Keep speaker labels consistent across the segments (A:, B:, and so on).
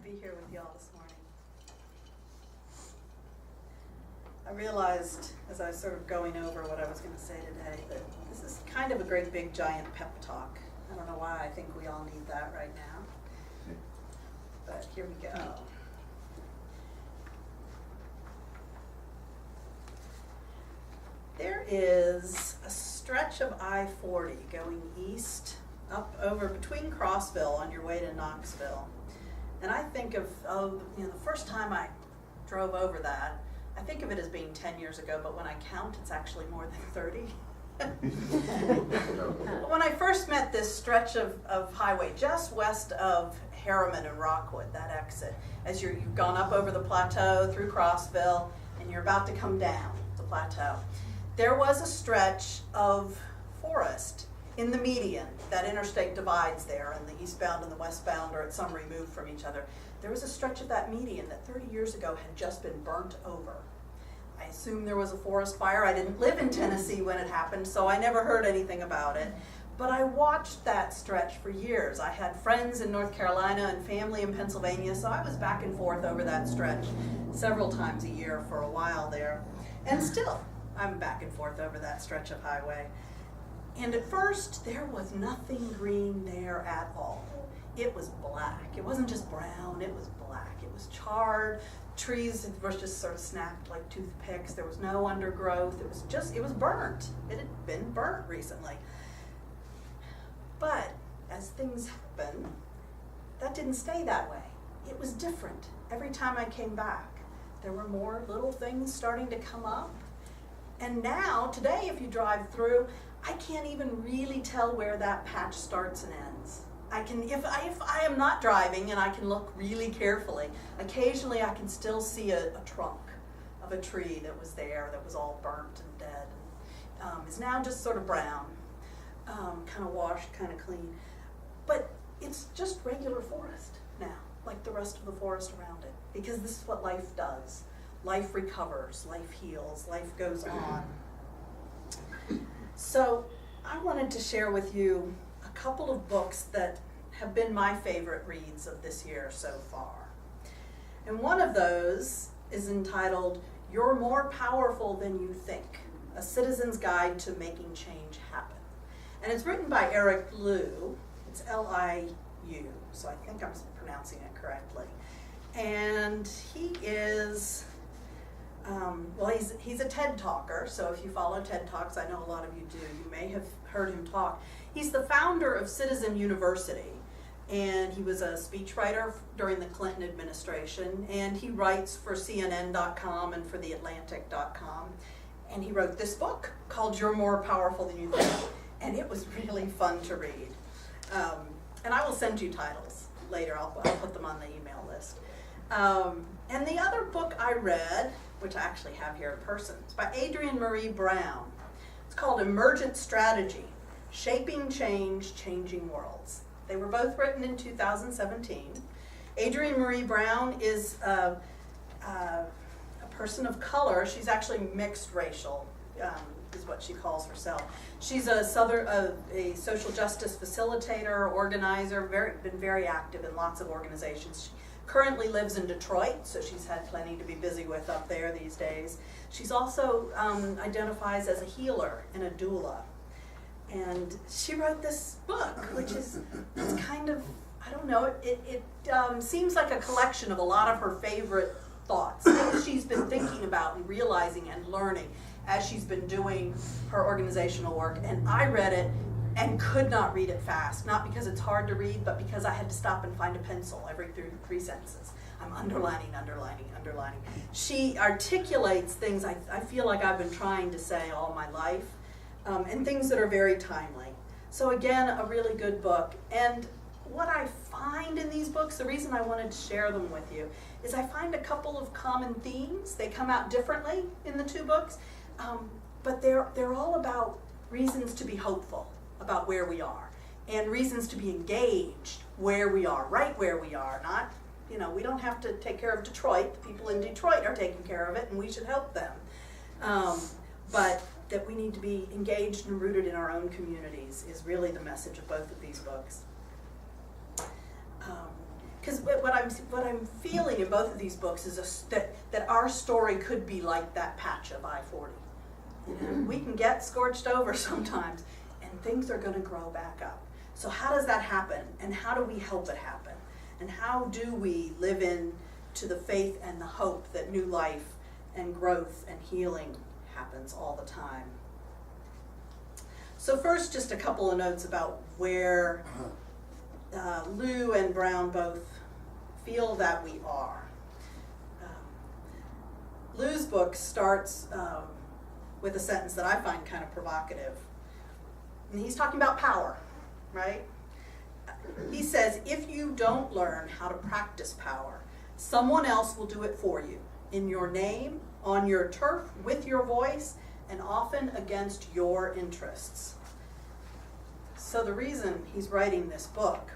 A: be here with you all this morning. I realized as I was sort of going over what I was going to say today that this is kind of a great big giant pep talk. I don't know why I think we all need that right now, but here we go. There is a stretch of I-40 going east up over between Crossville on your way to Knoxville. And I think of, the first time I drove over that, I think of it as being 10 years ago, but when I count, it's actually more than 30. When I first met this stretch of highway just west of Harriman and Rockwood, that exit, as you've gone up over the plateau through Crossville and you're about to come down the plateau, there was a stretch of forest in the median. That interstate divides there, and the eastbound and the westbound are at some removed from each other. There was a stretch of that median that 30 years ago had just been burnt over. I assume there was a forest fire. I didn't live in Tennessee when it happened, so I never heard anything about it. But I watched that stretch for years. I had friends in North Carolina and family in Pennsylvania, so I was back and forth over that stretch several times a year for a while there. And still, I'm back and forth over that stretch of highway. And at first, there was nothing green there at all. It was black. It wasn't just brown, it was black. It was charred. Trees were just sort of snapped like toothpicks. There was no undergrowth. It was burnt. It had been burnt recently. But as things happen, that didn't stay that way. It was different. Every time I came back, there were more little things starting to come up. And now, today, if you drive through, I can't even really tell where that patch starts and ends. I can, if I am not driving and I can look really carefully, occasionally I can still see a trunk of a tree that was there that was all burnt and dead. Is now just sort of brown, kind of washed, kind of clean. But it's just regular forest now, like the rest of the forest around it, because this is what life does. Life recovers, life heals, life goes on. So I wanted to share with you a couple of books that have been my favorite reads of this year so far. And one of those is entitled, You're More Powerful Than You Think, A Citizen's Guide to Making Change Happen. And it's written by Eric Liu. It's L-I-U, so I think I'm pronouncing it correctly. And he is... he's a TED talker, so if you follow TED Talks, I know a lot of you do, you may have heard him talk. He's the founder of Citizen University, and he was a speechwriter during the Clinton administration, and he writes for CNN.com and for TheAtlantic.com, and he wrote this book called You're More Powerful Than You Think, and it was really fun to read. And I will send you titles later, I'll put them on the email list. And the other book I read, which I actually have here in person, it's by Adrienne Maree Brown. It's called Emergent Strategy, Shaping Change, Changing Worlds. They were both written in 2017. Adrienne Maree Brown is a person of color. She's actually mixed racial, is what she calls herself. She's a social justice facilitator, organizer, been very active in lots of organizations. She currently lives in Detroit, so she's had plenty to be busy with up there these days. She's also identifies as a healer and a doula. And she wrote this book, which is kind of, I don't know, it seems like a collection of a lot of her favorite thoughts, things she's been thinking about and realizing and learning as she's been doing her organizational work. And I read it and could not read it fast, not because it's hard to read, but because I had to stop and find a pencil every three sentences. I'm underlining. She articulates things I feel like I've been trying to say all my life, and things that are very timely. So again, a really good book. And what I find in these books, the reason I wanted to share them with you, is I find a couple of common themes. They come out differently in the two books, but they're all about reasons to be hopeful about where we are, and reasons to be engaged where we are, right where we are, not, we don't have to take care of Detroit. The people in Detroit are taking care of it, and we should help them. But that we need to be engaged and rooted in our own communities is really the message of both of these books. because what I'm feeling in both of these books is that our story could be like that patch of I-40. We can get scorched over sometimes, and things are going to grow back up. So how does that happen, and how do we help it happen? And how do we live in to the faith and the hope that new life and growth and healing happens all the time? So first, just a couple of notes about where Lou and Brown both feel that we are. Lou's book starts with a sentence that I find kind of provocative. And he's talking about power, right? He says, if you don't learn how to practice power, someone else will do it for you, in your name, on your turf, with your voice, and often against your interests. So the reason he's writing this book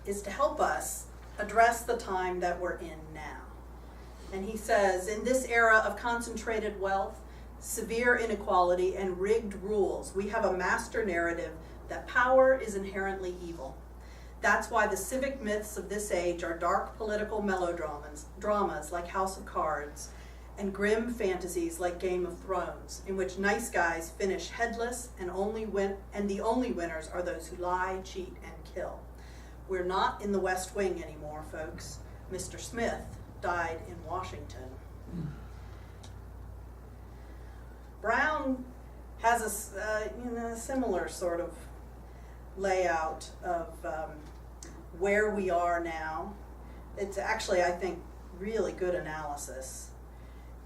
A: is to help us address the time that we're in now. And he says, in this era of concentrated wealth, severe inequality, and rigged rules, we have a master narrative that power is inherently evil. That's why the civic myths of this age are dark political dramas like House of Cards, and grim fantasies like Game of Thrones, in which nice guys finish headless and the only winners are those who lie, cheat, and kill. We're not in the West Wing anymore, folks. Mr. Smith died in Washington. Brown has a similar sort of layout of where we are now. It's actually, I think, really good analysis.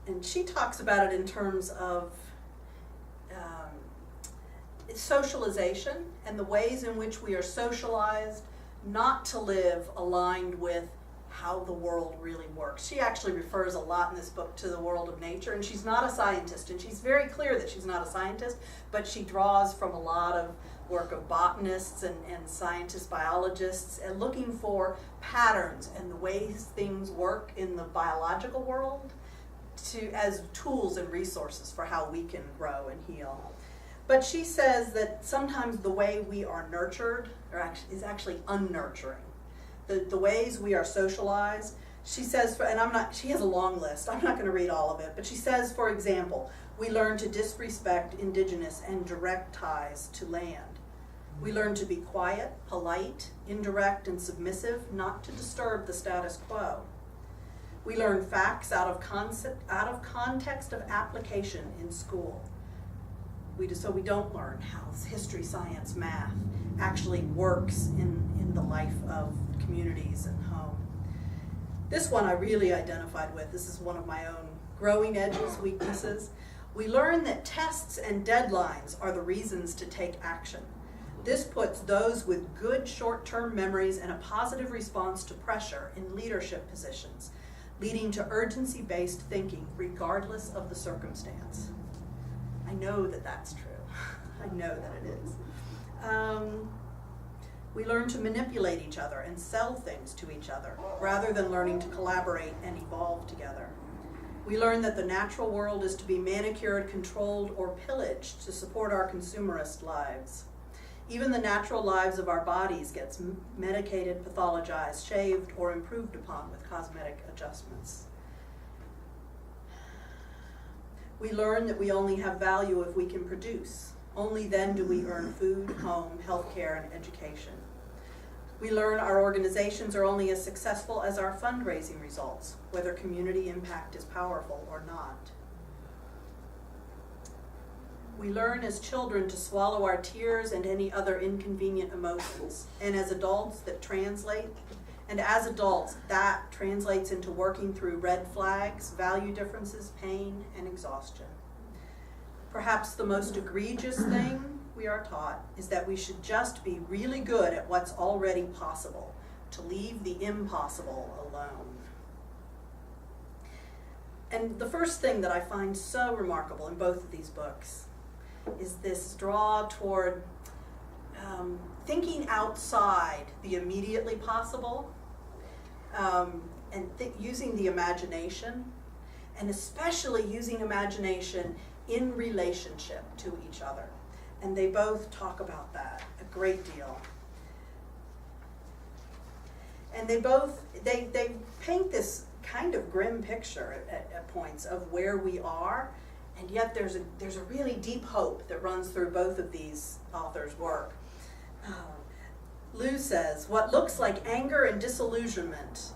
A: And she talks about it in terms of socialization and the ways in which we are socialized not to live aligned with how the world really works. She actually refers a lot in this book to the world of nature, and she's not a scientist, and she's very clear that she's not a scientist, but she draws from a lot of work of botanists and scientists, biologists, and looking for patterns and the ways things work in the biological world as tools and resources for how we can grow and heal. But she says that sometimes the way we are nurtured is actually unnurturing. The ways we are socialized, she says, she has a long list, I'm not going to read all of it, but she says, for example, we learn to disrespect indigenous and direct ties to land. We learn to be quiet, polite, indirect, and submissive, not to disturb the status quo. We learn facts out of context of application in school. So we don't learn how history, science, math actually works in the life of communities and home. This one I really identified with. This is one of my own growing edges, weaknesses. We learn that tests and deadlines are the reasons to take action. This puts those with good short-term memories and a positive response to pressure in leadership positions, leading to urgency-based thinking regardless of the circumstance. I know that that's true. I know that it is. We learn to manipulate each other and sell things to each other rather than learning to collaborate and evolve together. We learn that the natural world is to be manicured, controlled, or pillaged to support our consumerist lives. Even the natural lives of our bodies gets medicated, pathologized, shaved, or improved upon with cosmetic adjustments. We learn that we only have value if we can produce. Only then do we earn food, home, healthcare, and education. We learn our organizations are only as successful as our fundraising results, whether community impact is powerful or not. We learn as children to swallow our tears and any other inconvenient emotions, and as adults that translates into working through red flags, value differences, pain, and exhaustion. Perhaps the most egregious thing we are taught is that we should just be really good at what's already possible, to leave the impossible alone. And the first thing that I find so remarkable in both of these books is this draw toward thinking outside the immediately possible, and using the imagination, and especially using imagination in relationship to each other. And they both talk about that a great deal. And they paint this kind of grim picture at points of where we are, and yet there's a really deep hope that runs through both of these authors' work. Lou says, what looks like anger and disillusionment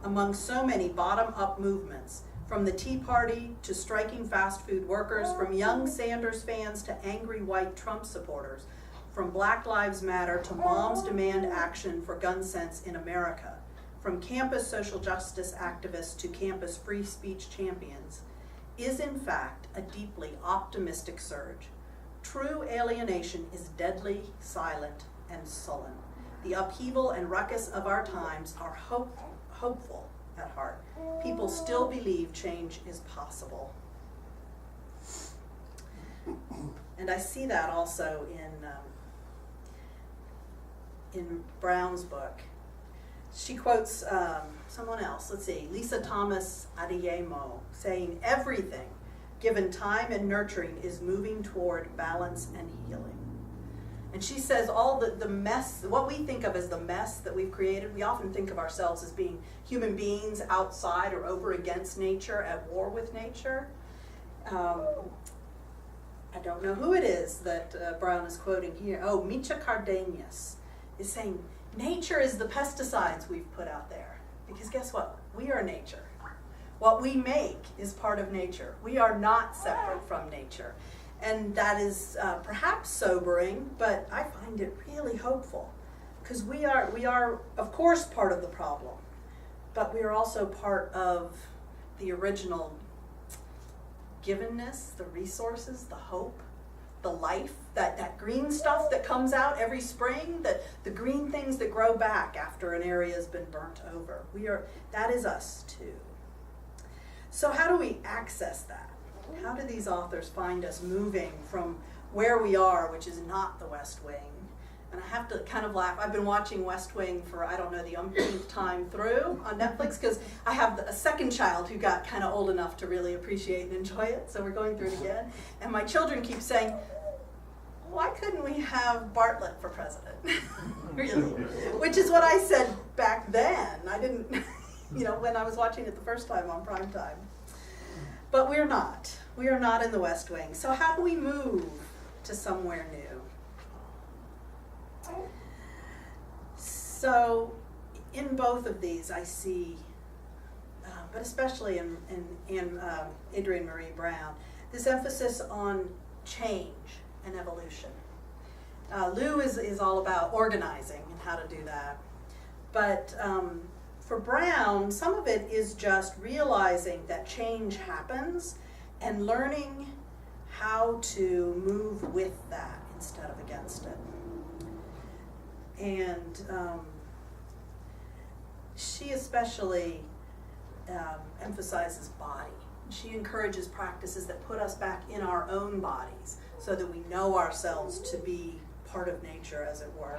A: among so many bottom-up movements, from the Tea Party to striking fast food workers, from young Sanders fans to angry white Trump supporters, from Black Lives Matter to moms demand action for gun sense in America, from campus social justice activists to campus free speech champions, is in fact a deeply optimistic surge. True alienation is deadly, silent, and sullen. The upheaval and ruckus of our times are hopeful at heart. People still believe change is possible. And I see that also in Brown's book. She quotes someone else, let's see, Lisa Thomas Adeyemo, saying, everything, given time and nurturing, is moving toward balance and healing. And she says all the mess, what we think of as the mess that we've created, we often think of ourselves as being human beings outside or over against nature, at war with nature. I don't know who it is that Brown is quoting here. Oh, Micha Cardenas is saying, nature is the pesticides we've put out there. Because guess what? We are nature. What we make is part of nature. We are not separate from nature. And that is perhaps sobering, but I find it really hopeful. Because we are, of course, part of the problem. But we are also part of the original givenness, the resources, the hope, the life, that green stuff that comes out every spring, the green things that grow back after an area has been burnt over. That is us too. So how do we access that? How do these authors find us moving from where we are, which is not the West Wing? And I have to kind of laugh. I've been watching West Wing for, I don't know, the umpteenth time through on Netflix, because I have a second child who got kind of old enough to really appreciate and enjoy it, so we're going through it again. And my children keep saying, why couldn't we have Bartlett for president? Really? Which is what I said back then. I didn't, when I was watching it the first time on prime time. But we're not. We are not in the West Wing. So how do we move to somewhere new? So in both of these I see, but especially in Adrienne Marie Brown, this emphasis on change and evolution. Lou is all about organizing and how to do that. But for Brown, some of it is just realizing that change happens and learning how to move with that instead of against it. And she especially emphasizes body. She encourages practices that put us back in our own bodies so that we know ourselves to be part of nature, as it were.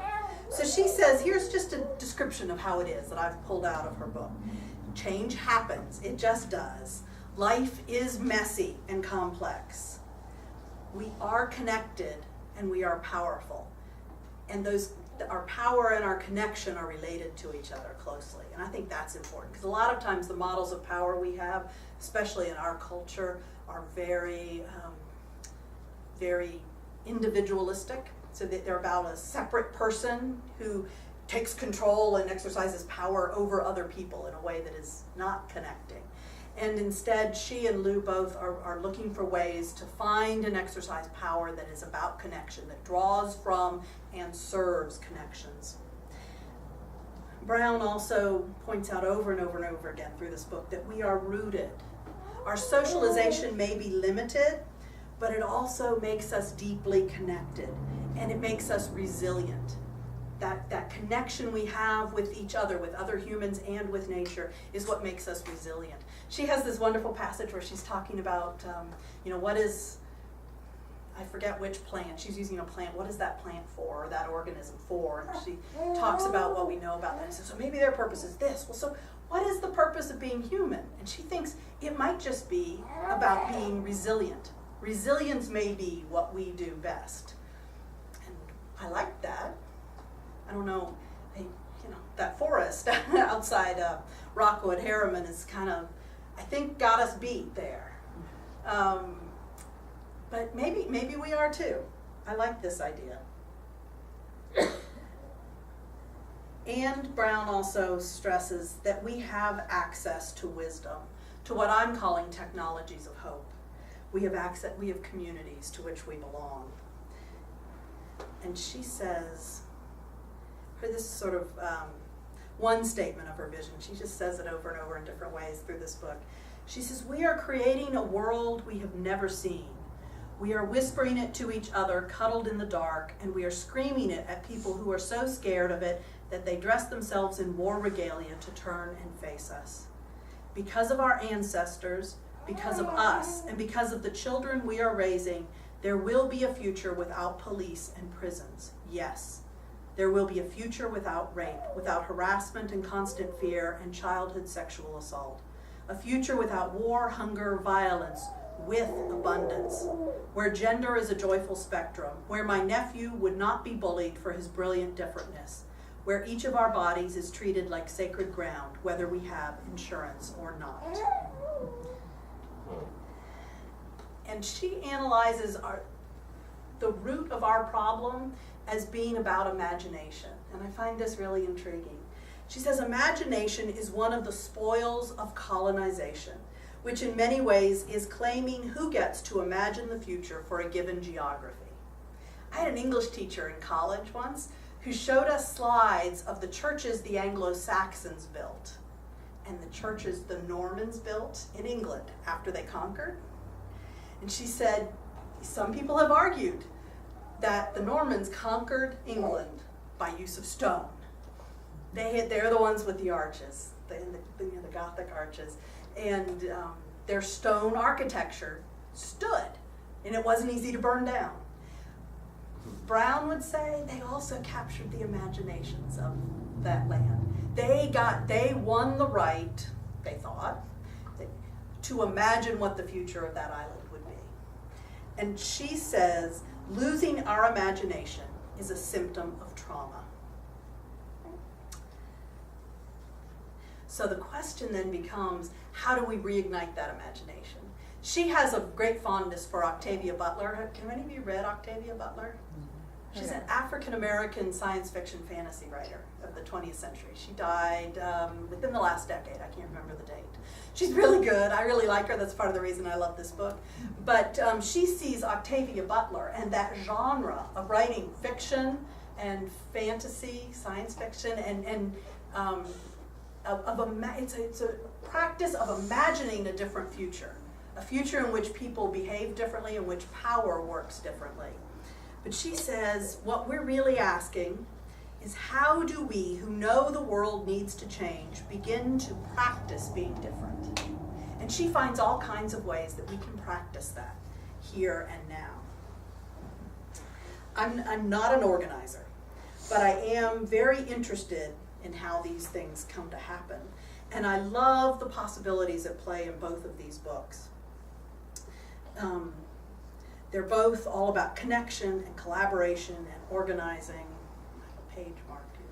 A: So she says, here's just a description of how it is that I've pulled out of her book. Change happens. It just does. Life is messy and complex. We are connected and we are powerful. And our power and our connection are related to each other closely. And I think that's important, because a lot of times the models of power we have, especially in our culture, are very, very individualistic. So that they're about a separate person who takes control and exercises power over other people in a way that is not connecting. And instead, she and Lou both are looking for ways to find and exercise power that is about connection, that draws from and serves connections. Brown also points out over and over and over again through this book that we are rooted. Our socialization may be limited, but it also makes us deeply connected, and it makes us resilient. That connection we have with each other, with other humans and with nature, is what makes us resilient. She has this wonderful passage where she's talking about, what is, I forget which plant, she's using a plant, what is that plant for, or that organism for, and she talks about what we know about that. And says, so maybe their purpose is this. Well, so what is the purpose of being human? And she thinks it might just be about being resilient. Resilience may be what we do best. And I like that. I don't know, that forest outside Rockwood Harriman is kind of, I think, got us beat there. But maybe we are too. I like this idea. And Brown also stresses that we have access to wisdom, to what I'm calling technologies of hope. We have access, we have communities to which we belong. And she says, for this sort of one statement of her vision, she just says it over and over in different ways through this book. She says, we are creating a world we have never seen. We are whispering it to each other, cuddled in the dark, and we are screaming it at people who are so scared of it that they dress themselves in war regalia to turn and face us. Because of our ancestors, because of us, and because of the children we are raising, there will be a future without police and prisons. Yes, there will be a future without rape, without harassment and constant fear and childhood sexual assault. A future without war, hunger, violence, with abundance, where gender is a joyful spectrum, where my nephew would not be bullied for his brilliant differentness, where each of our bodies is treated like sacred ground, whether we have insurance or not. And she analyzes the root of our problem as being about imagination. And I find this really intriguing. She says, imagination is one of the spoils of colonization, which in many ways is claiming who gets to imagine the future for a given geography. I had an English teacher in college once who showed us slides of the churches the Anglo-Saxons built and the churches the Normans built in England after they conquered. And she said, some people have argued that the Normans conquered England by use of stone. They're the ones with the arches, the Gothic arches. And their stone architecture stood, and it wasn't easy to burn down. Brown would say they also captured the imaginations of that land. They won the right, they thought, to imagine what the future of that island would be. And she says, losing our imagination is a symptom of trauma. So the question then becomes, how do we reignite that imagination? She has a great fondness for Octavia Butler. Have any of you read Octavia Butler? She's an African-American science fiction fantasy writer of the 20th century. She died within the last decade. I can't remember the date. She's really good. I really like her. That's part of the reason I love this book. But she sees Octavia Butler and that genre of writing fiction and fantasy, science fiction, it's a practice of imagining a different future, a future in which people behave differently, in which power works differently. But she says, what we're really asking is, how do we, who know the world needs to change, begin to practice being different? And she finds all kinds of ways that we can practice that here and now. I'm not an organizer, but I am very interested in how these things come to happen. And I love the possibilities at play in both of these books. They're both all about connection and collaboration and organizing. I have a page marked here.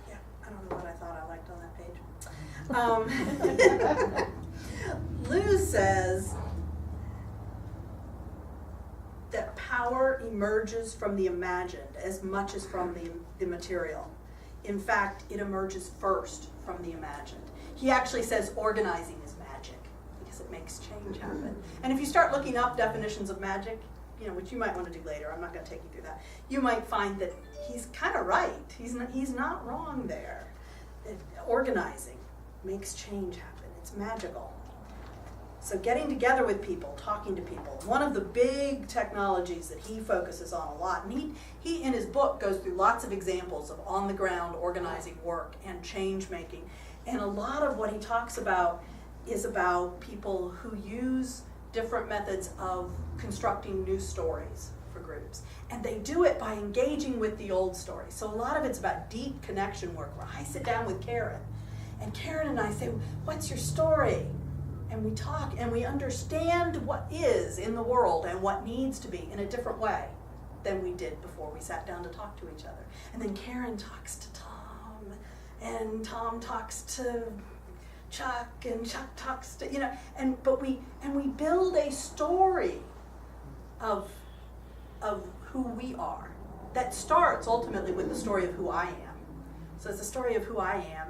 A: Yeah, I don't know what I thought I liked on that page. Luz says that power emerges from the imagined as much as from the material. In fact, it emerges first from the imagined. He actually says organizing is magic because it makes change happen. And if you start looking up definitions of magic, which you might want to do later, I'm not going to take you through that, you might find that he's kind of right. He's not wrong there. Organizing makes change happen. It's magical. So getting together with people, talking to people, one of the big technologies that he focuses on a lot, and he in his book goes through lots of examples of on-the-ground organizing work and change-making, and a lot of what he talks about is about people who use different methods of constructing new stories for groups. And they do it by engaging with the old story. So a lot of it's about deep connection work, where I sit down with Karen, and Karen and I say, what's your story? and we talk and we understand what is in the world and what needs to be in a different way than we did before we sat down to talk to each other. And then Karen talks to Tom, and Tom talks to Chuck, and Chuck talks to, we build a story of who we are that starts ultimately with the story of who I am. So it's the story of who I am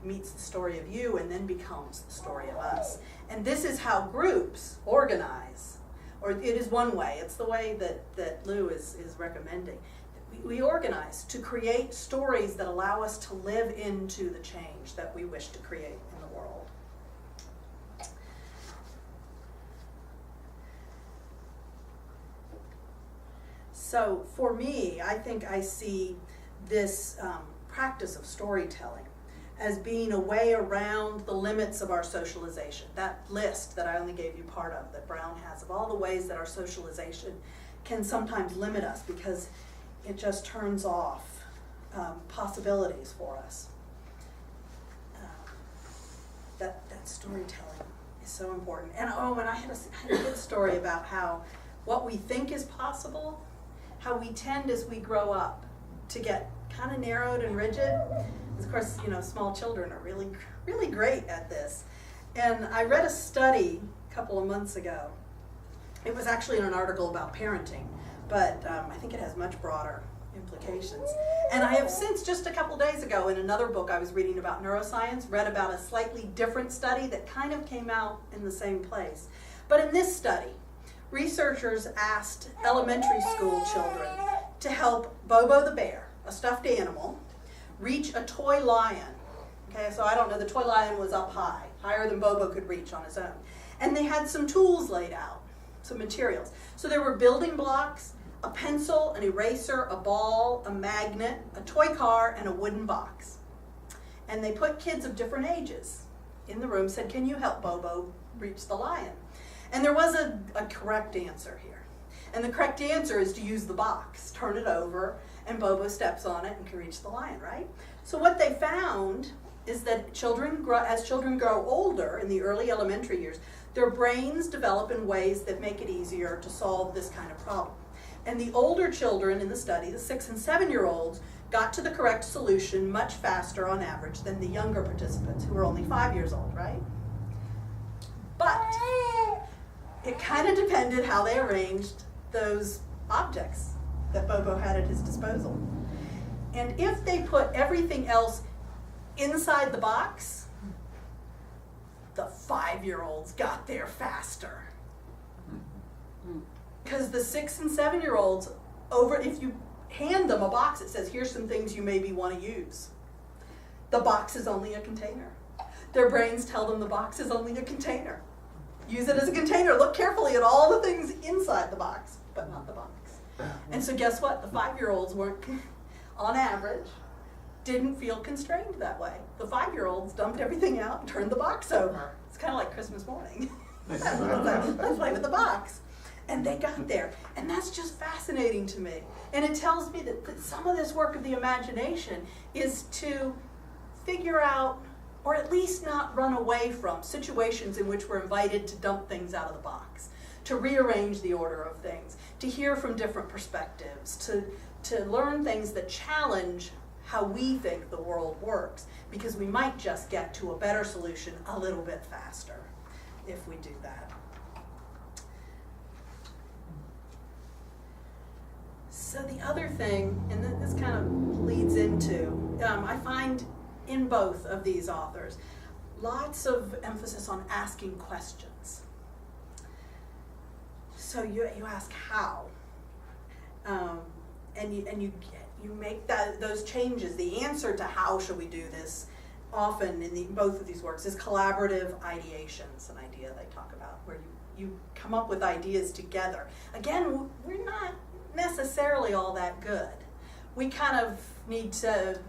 A: meets the story of you and then becomes the story of us. And this is how groups organize, or it is one way, it's the way that Lou is recommending. We organize to create stories that allow us to live into the change that we wish to create in the world. So for me, I think I see this practice of storytelling as being a way around the limits of our socialization. That list that I only gave you part of, that Brown has, of all the ways that our socialization can sometimes limit us because it just turns off possibilities for us. That storytelling is so important. And I had a good story about how what we think is possible, how we tend as we grow up to get kind of narrowed and rigid. Of course, small children are really, really great at this. And I read a study a couple of months ago. It was actually in an article about parenting, but I think it has much broader implications. And I have since, just a couple days ago, in another book I was reading about neuroscience, read about a slightly different study that kind of came out in the same place. But in this study, researchers asked elementary school children to help Bobo the bear, a stuffed animal, reach a toy lion. Okay, so I don't know, the toy lion was up high, higher than Bobo could reach on his own. And they had some tools laid out, some materials. So there were building blocks, a pencil, an eraser, a ball, a magnet, a toy car, and a wooden box. And they put kids of different ages in the room, said, can you help Bobo reach the lion? And there was a correct answer here. And the correct answer is to use the box, turn it over, and Bobo steps on it and can reach the lion, right? So what they found is that as children grow older in the early elementary years, their brains develop in ways that make it easier to solve this kind of problem. And the older children in the study, the 6 and 7-year-olds, got to the correct solution much faster on average than the younger participants who were only 5 years old, right? But it kind of depended how they arranged those objects that Bobo had at his disposal. And if they put everything else inside the box, the 5-year-olds got there faster. Because the 6 and 7-year-olds, if you hand them a box that says, here's some things you maybe want to use, the box is only a container. Their brains tell them the box is only a container. Use it as a container. Look carefully at all the things inside the box, but not the box. And so guess what? The 5-year-olds weren't, on average, didn't feel constrained that way. The 5-year-olds dumped everything out and turned the box over. It's kind of like Christmas morning. Let's play with the box. And they got there. And that's just fascinating to me. And it tells me that some of this work of the imagination is to figure out, or at least not run away from, situations in which we're invited to dump things out of the box, to rearrange the order of things, to hear from different perspectives, to learn things that challenge how we think the world works, because we might just get to a better solution a little bit faster if we do that. So the other thing, and this kind of leads into, I find in both of these authors, lots of emphasis on asking questions. So you ask how, and you make those changes. The answer to how should we do this, often in both of these works, is collaborative ideation. It's an idea they talk about, where you come up with ideas together. Again, we're not necessarily all that good. We kind of need to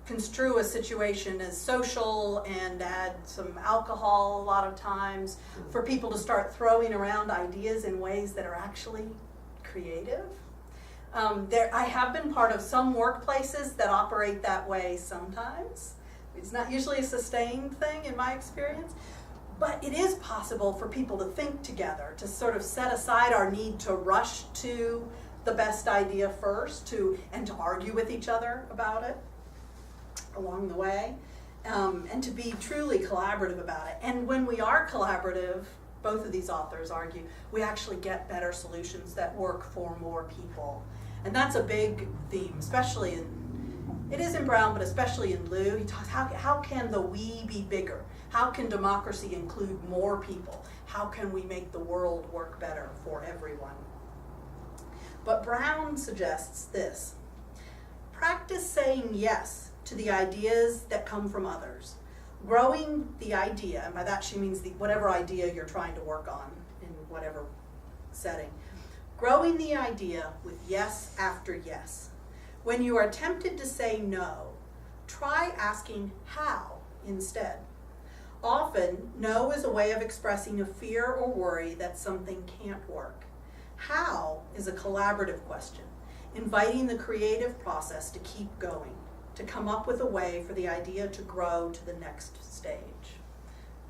A: construe a situation as social and add some alcohol a lot of times for people to start throwing around ideas in ways that are actually creative. I have been part of some workplaces that operate that way sometimes. It's not usually a sustained thing in my experience, But it is possible for people to think together, to sort of set aside our need to rush to the best idea first, and to argue with each other about it along the way, and to be truly collaborative about it. And when we are collaborative, both of these authors argue, we actually get better solutions that work for more people. And that's a big theme, especially it is in Brown, but especially in Liu. He talks, how can the we be bigger? How can democracy include more people? How can we make the world work better for everyone? But Brown suggests this: practice saying yes to the ideas that come from others. Growing the idea, and by that she means whatever idea you're trying to work on in whatever setting. Growing the idea with yes after yes. When you are tempted to say no, try asking how instead. Often, no is a way of expressing a fear or worry that something can't work. How is a collaborative question, inviting the creative process to keep going, to come up with a way for the idea to grow to the next stage.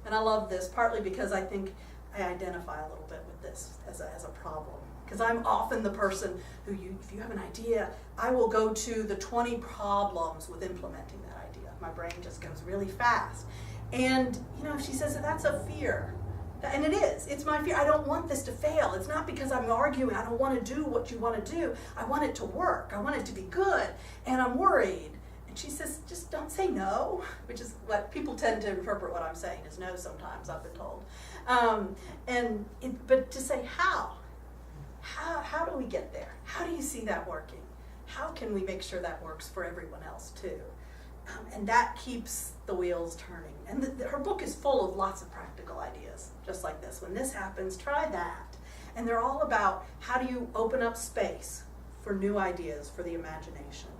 A: And I love this, partly because I think I identify a little bit with this as a problem. Because I'm often the person who, if you have an idea, I will go to the 20 problems with implementing that idea. My brain just goes really fast. And, she says that that's a fear. And it is. It's my fear. I don't want this to fail. It's not because I'm arguing. I don't want to do what you want to do. I want it to work. I want it to be good. And I'm worried. And she says, just don't say no, which is what people tend to interpret what I'm saying as no sometimes, I've been told. But to say how? How do we get there? How do you see that working? How can we make sure that works for everyone else too? And that keeps the wheels turning. And her book is full of lots of practical ideas, just like this. When this happens, try that. And they're all about how do you open up space for new ideas, for the imagination.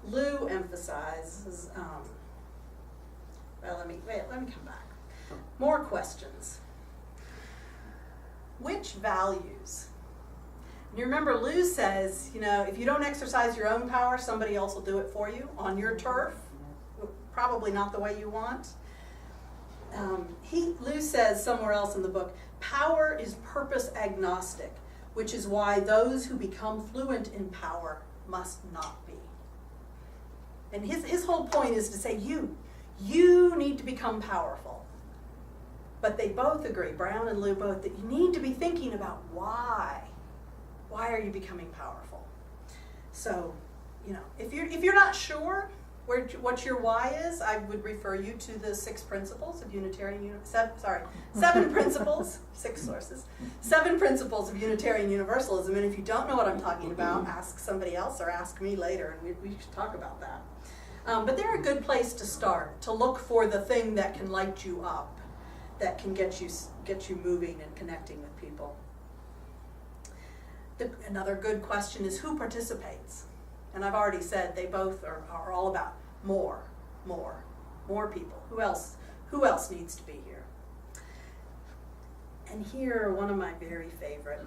A: Liu emphasizes, let me come back. More questions. Which values? You remember Liu says, if you don't exercise your own power, somebody else will do it for you on your turf. Probably not the way you want. Liu says somewhere else in the book, power is purpose agnostic, which is why those who become fluent in power must not be. And his whole point is to say, you need to become powerful. But they both agree, Brown and Liu both, that you need to be thinking about why. Why are you becoming powerful? So, if you're not sure what your why is, I would refer you to the 6 principles of Unitarian, 7 principles, 6 sources, 7 principles of Unitarian Universalism. And if you don't know what I'm talking about, ask somebody else or ask me later, and we should talk about that. But they're a good place to start, to look for the thing that can light you up, that can get you moving and connecting with people. Another good question is who participates? And I've already said they both are all about more people. Who else needs to be here? And here, one of my very favorite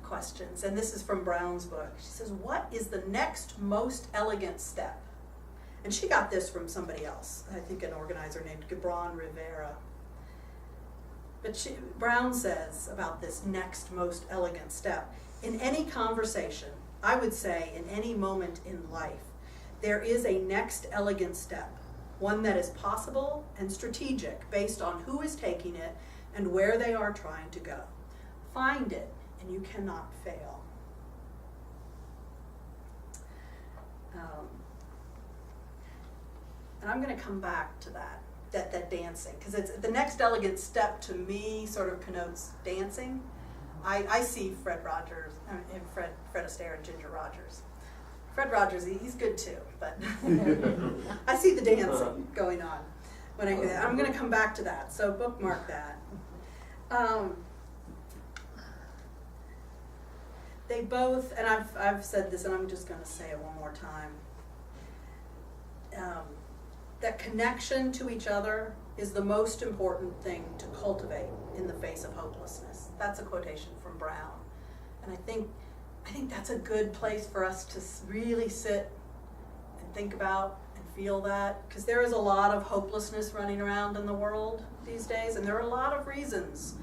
A: questions, and this is from Brown's book. She says, what is the next most elegant step? And she got this from somebody else, I think an organizer named Gibran Rivera. But Brown says about this next most elegant step, in any conversation, I would say in any moment in life, there is a next elegant step, one that is possible and strategic based on who is taking it and where they are trying to go. Find it and you cannot fail. And I'm going to come back to that dancing, because it's the next elegant step to me sort of connotes dancing. I see Fred Astaire and Ginger Rogers. Fred Rogers, he's good too, but I see the dancing going on when I do that. I'm going to come back to that, so bookmark that. They both, and I've said this, and I'm just going to say it one more time. That connection to each other is the most important thing to cultivate in the face of hopelessness. That's a quotation from Brown. And I think that's a good place for us to really sit and think about and feel that, because there is a lot of hopelessness running around in the world these days, and there are a lot of reasons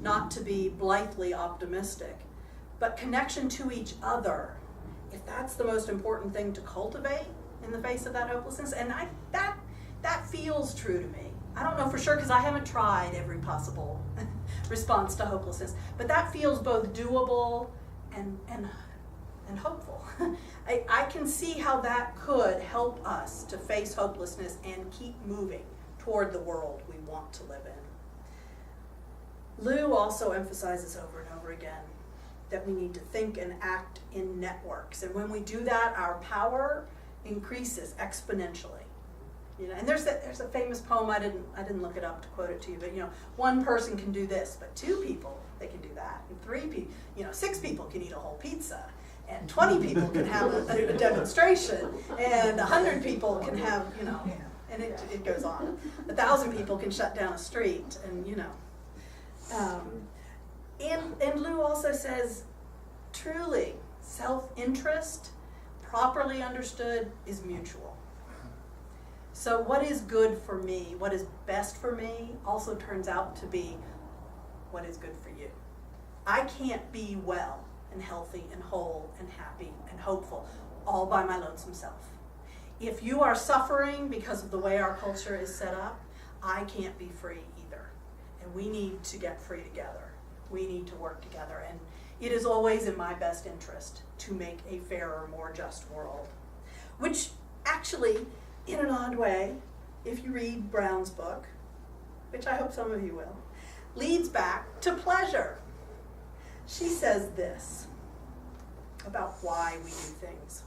A: not to be blithely optimistic. But connection to each other, if that's the most important thing to cultivate in the face of that hopelessness, and that feels true to me. I don't know for sure because I haven't tried every possible response to hopelessness, but that feels both doable and hopeful. I can see how that could help us to face hopelessness and keep moving toward the world we want to live in. Lou also emphasizes over and over again that we need to think and act in networks, and when we do that, our power increases exponentially. You know, and there's a famous poem, I didn't look it up to quote it to you, but one person can do this, but 2 people, they can do that, and 3 people, 6 people can eat a whole pizza, and 20 people can have a demonstration, and 100 people can have, and it goes on. 1,000 people can shut down a street, and and Lou also says, truly, self-interest, properly understood, is mutual. So what is good for me, what is best for me, also turns out to be what is good for you. I can't be well and healthy and whole and happy and hopeful all by my lonesome self. If you are suffering because of the way our culture is set up, I can't be free either. And we need to get free together. We need to work together. And it is always in my best interest to make a fairer, more just world. Which actually, in an odd way, if you read Brown's book, which I hope some of you will, leads back to pleasure. She says this about why we do things.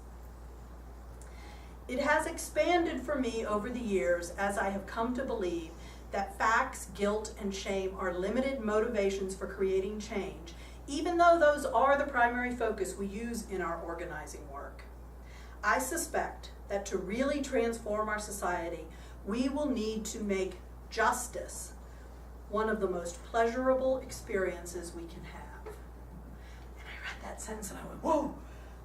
A: It has expanded for me over the years as I have come to believe that facts, guilt, and shame are limited motivations for creating change, even though those are the primary focus we use in our organizing work. I suspect that to really transform our society, we will need to make justice one of the most pleasurable experiences we can have. And I read that sentence and I went, whoa!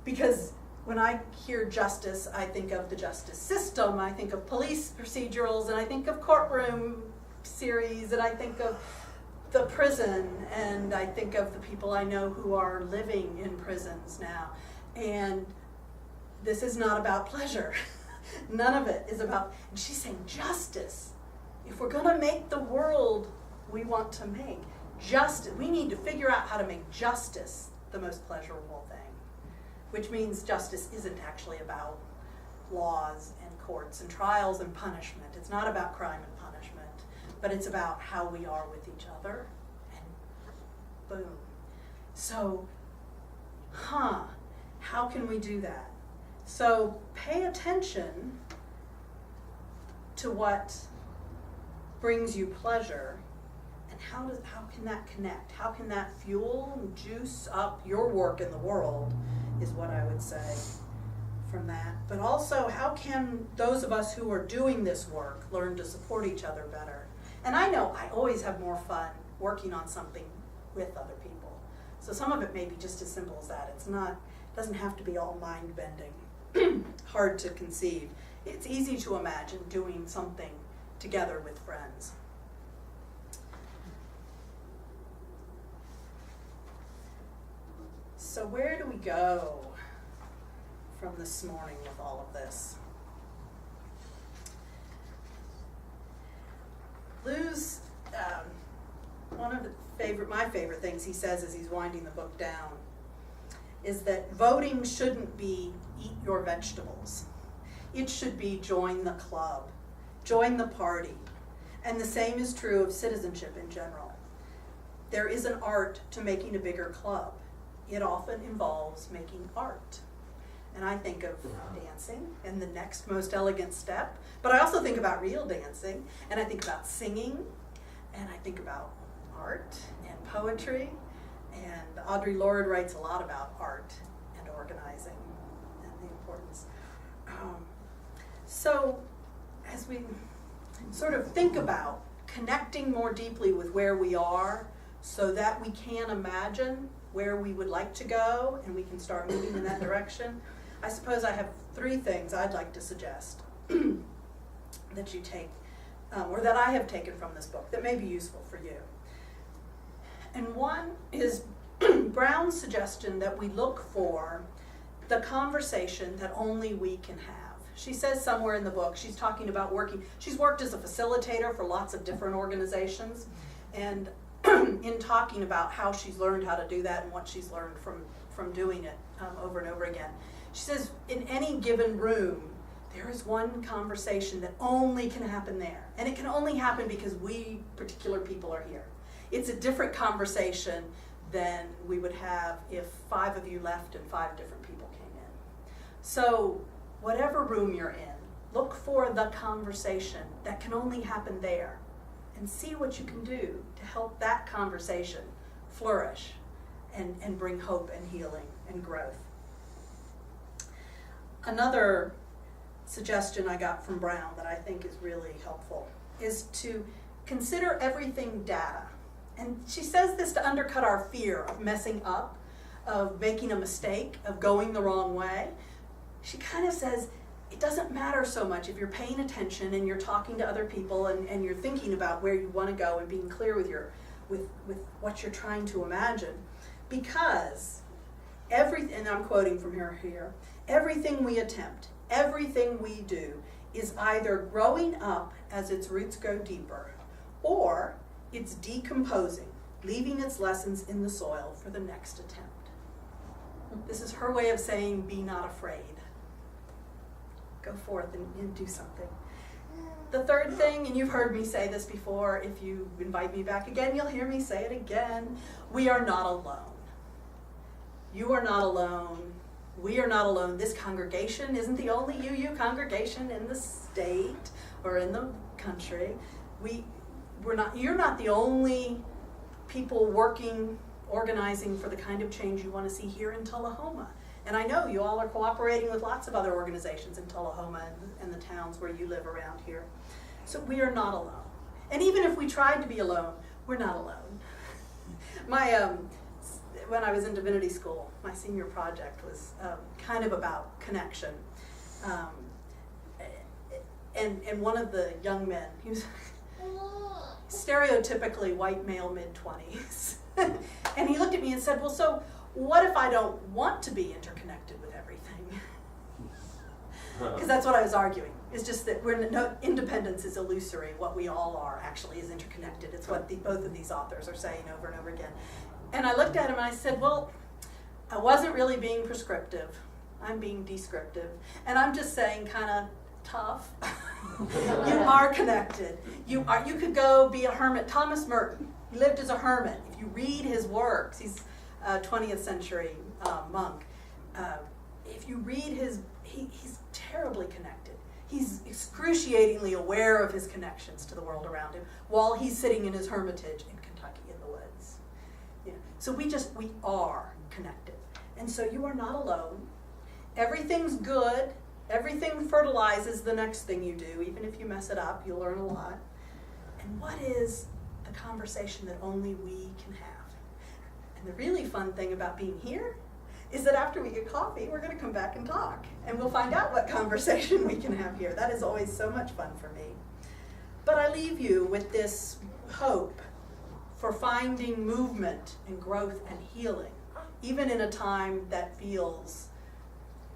A: Because when I hear justice, I think of the justice system, I think of police procedurals, and I think of courtroom series, and I think of the prison, and I think of the people I know who are living in prisons now. And this is not about pleasure. None of it is about, and she's saying justice. If we're gonna make the world we want to make, justice, we need to figure out how to make justice the most pleasurable thing. Which means justice isn't actually about laws and courts and trials and punishment. It's not about crime and punishment, but it's about how we are with each other, and boom. So, how can we do that? So pay attention to what brings you pleasure, and how can that connect? How can that fuel and juice up your work in the world, is what I would say from that. But also, how can those of us who are doing this work learn to support each other better? And I know I always have more fun working on something with other people. So some of it may be just as simple as that. It doesn't have to be all mind-bending, hard to conceive. It's easy to imagine doing something together with friends. So where do we go from this morning with all of this? Lou's, one of my favorite things he says as he's winding the book down is that voting shouldn't be eat your vegetables. It should be join the club, join the party. And the same is true of citizenship in general. There is an art to making a bigger club. It often involves making art. And I think of dancing and the next most elegant step, but I also think about real dancing, and I think about singing, and I think about art and poetry, and Audre Lorde writes a lot about art and organizing and the importance. So as we sort of think about connecting more deeply with where we are so that we can imagine where we would like to go and we can start moving in that direction, I suppose I have 3 things I'd like to suggest that you take, or that I have taken from this book that may be useful for you. And one is Brown's suggestion that we look for the conversation that only we can have. She says somewhere in the book, she's talking about she's worked as a facilitator for lots of different organizations, and in talking about how she's learned how to do that and what she's learned from doing it over and over again. She says, in any given room, there is one conversation that only can happen there. And it can only happen because we particular people are here. It's a different conversation than we would have if 5 of you left and 5 different people came in. So whatever room you're in, look for the conversation that can only happen there and see what you can do to help that conversation flourish and bring hope and healing and growth. Another suggestion I got from Brown that I think is really helpful is to consider everything data. And she says this to undercut our fear of messing up, of making a mistake, of going the wrong way. She kind of says it doesn't matter so much if you're paying attention and you're talking to other people and you're thinking about where you want to go and being clear with what you're trying to imagine, because and I'm quoting from her here, everything we attempt, everything we do is either growing up as its roots go deeper, or it's decomposing, leaving its lessons in the soil for the next attempt. This is her way of saying, be not afraid. Go forth and do something. The third thing, and you've heard me say this before, if you invite me back again, you'll hear me say it again, we are not alone. You are not alone. We are not alone. This congregation isn't the only UU congregation in the state or in the country. You're not the only people working, organizing for the kind of change you want to see here in Tullahoma. And I know you all are cooperating with lots of other organizations in Tullahoma and the towns where you live around here. So we are not alone. And even if we tried to be alone, we're not alone. When I was in divinity school, my senior project was kind of about connection. And one of the young men, he was stereotypically white male, mid-20s. And he looked at me and said, well, so what if I don't want to be interconnected with everything? Because that's what I was arguing. It's just that independence is illusory. What we all are actually is interconnected. It's what both of these authors are saying over and over again. And I looked at him and I said, well, I wasn't really being prescriptive. I'm being descriptive. And I'm just saying kind of tough. You are connected. You could go be a hermit. Thomas Merton, he lived as a hermit. If you read his works, he's a 20th century monk. If you read he's terribly connected. He's excruciatingly aware of his connections to the world around him while he's sitting in his hermitage in Kentucky in the woods. You know, so we are connected. And so you are not alone. Everything's good. Everything fertilizes the next thing you do. Even if you mess it up, you'll learn a lot. And what is the conversation that only we can have? And the really fun thing about being here is that after we get coffee, we're going to come back and talk. And we'll find out what conversation we can have here. That is always so much fun for me. But I leave you with this hope for finding movement and growth and healing, even in a time that feels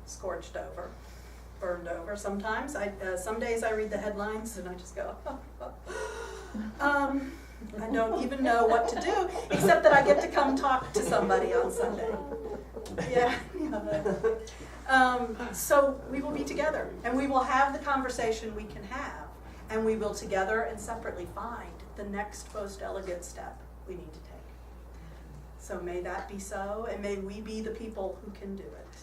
A: scorched over, burned over sometimes. Some days I read the headlines and I just go, I don't even know what to do, except that I get to come talk to somebody on Sunday. Yeah. So we will be together, and we will have the conversation we can have, and we will together and separately find the next most elegant step we need to take. So may that be so, and may we be the people who can do it.